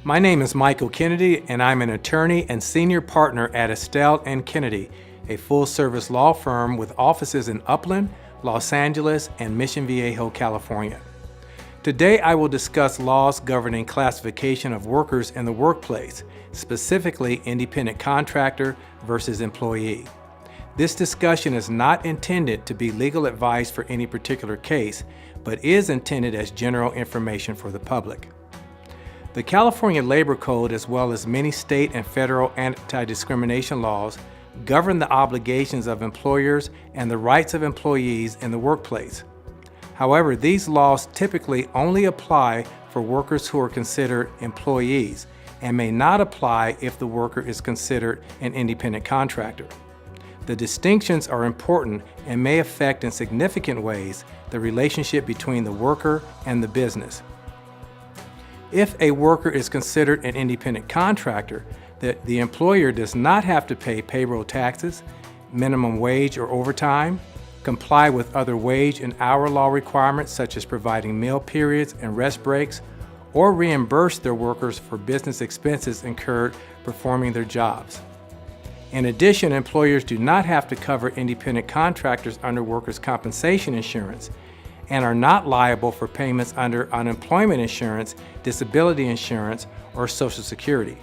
My name is Michael Kennedy, and I'm an attorney and senior partner at Estelle and Kennedy, a full-service law firm with offices in Upland, Los Angeles, and Mission Viejo, California. Today I will discuss laws governing classification of workers in the workplace, specifically independent contractor versus employee. This discussion is not intended to be legal advice for any particular case, but is intended as general information for the public. The California Labor Code, as well as many state and federal anti-discrimination laws, govern the obligations of employers and the rights of employees in the workplace. However, these laws typically only apply for workers who are considered employees and may not apply if the worker is considered an independent contractor. The distinctions are important and may affect in significant ways the relationship between the worker and the business. If a worker is considered an independent contractor, the employer does not have to pay payroll taxes, minimum wage or overtime, comply with other wage and hour law requirements such as providing meal periods and rest breaks, or reimburse their workers for business expenses incurred performing their jobs. In addition, employers do not have to cover independent contractors under workers' compensation insurance and are not liable for payments under unemployment insurance, disability insurance, or Social Security.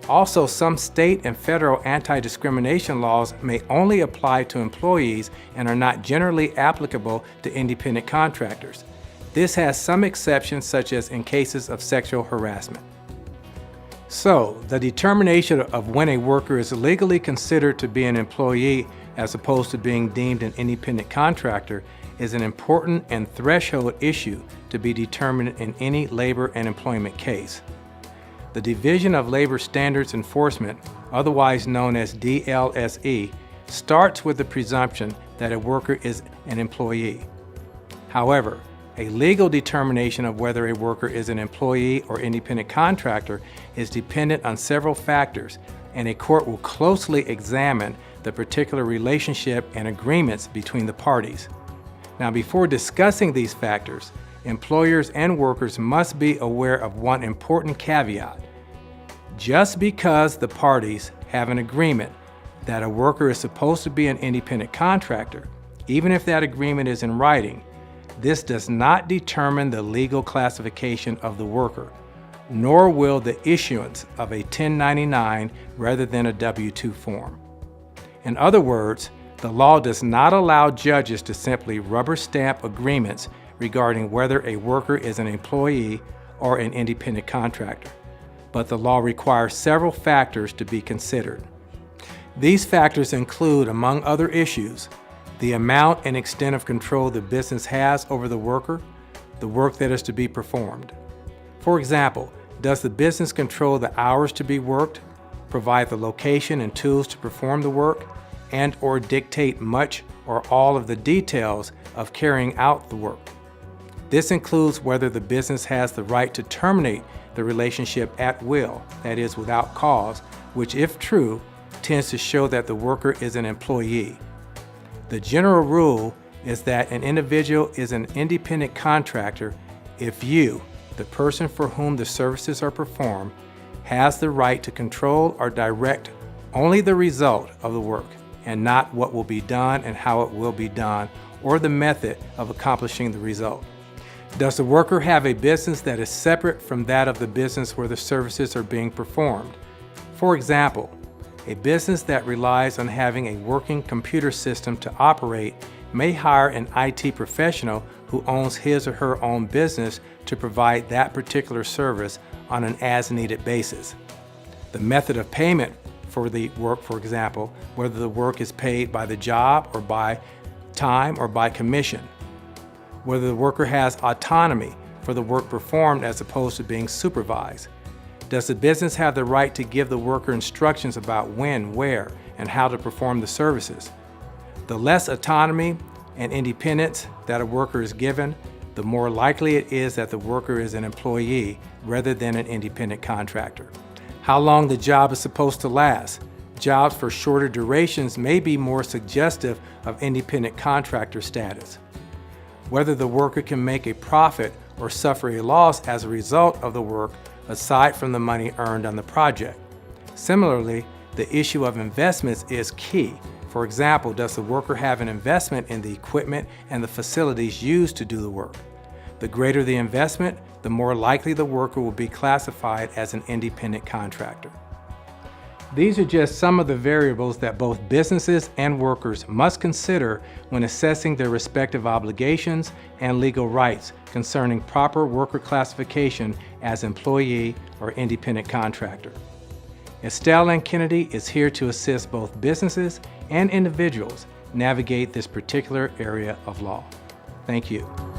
Also, some state and federal anti-discrimination laws may only apply to employees and are not generally applicable to independent contractors. This has some exceptions, such as in cases of sexual harassment. So, the determination of when a worker is legally considered to be an employee as opposed to being deemed an independent contractor is an important and threshold issue to be determined in any labor and employment case. The Division of Labor Standards Enforcement, otherwise known as DLSE, starts with the presumption that a worker is an employee. However, a legal determination of whether a worker is an employee or independent contractor is dependent on several factors, and a court will closely examine the particular relationship and agreements between the parties. Now, before discussing these factors, employers and workers must be aware of one important caveat. Just because the parties have an agreement that a worker is supposed to be an independent contractor, even if that agreement is in writing, this does not determine the legal classification of the worker, nor will the issuance of a 1099 rather than a W-2 form. In other words, the law does not allow judges to simply rubber stamp agreements regarding whether a worker is an employee or an independent contractor, but the law requires several factors to be considered. These factors include, among other issues, the amount and extent of control the business has over the worker, the work that is to be performed. For example, does the business control the hours to be worked, provide the location and tools to perform the work, and/or dictate much or all of the details of carrying out the work? This includes whether the business has the right to terminate the relationship at will, that is, without cause, which, if true, tends to show that the worker is an employee. The general rule is that an individual is an independent contractor if you, the person for whom the services are performed, has the right to control or direct only the result of the work, and not what will be done and how it will be done, or the method of accomplishing the result. Does the worker have a business that is separate from that of the business where the services are being performed? For example, a business that relies on having a working computer system to operate may hire an IT professional who owns his or her own business to provide that particular service on an as-needed basis. The method of payment for the work, for example, whether the work is paid by the job or by time or by commission. Whether the worker has autonomy for the work performed as opposed to being supervised. Does the business have the right to give the worker instructions about when, where, and how to perform the services? The less autonomy and independence that a worker is given, the more likely it is that the worker is an employee rather than an independent contractor. How long the job is supposed to last. Jobs for shorter durations may be more suggestive of independent contractor status. Whether the worker can make a profit or suffer a loss as a result of the work aside from the money earned on the project. Similarly, the issue of investments is key. For example, does the worker have an investment in the equipment and the facilities used to do the work? The greater the investment, the more likely the worker will be classified as an independent contractor. These are just some of the variables that both businesses and workers must consider when assessing their respective obligations and legal rights concerning proper worker classification as employee or independent contractor. Estelle and Kennedy is here to assist both businesses and individuals navigate this particular area of law. Thank you.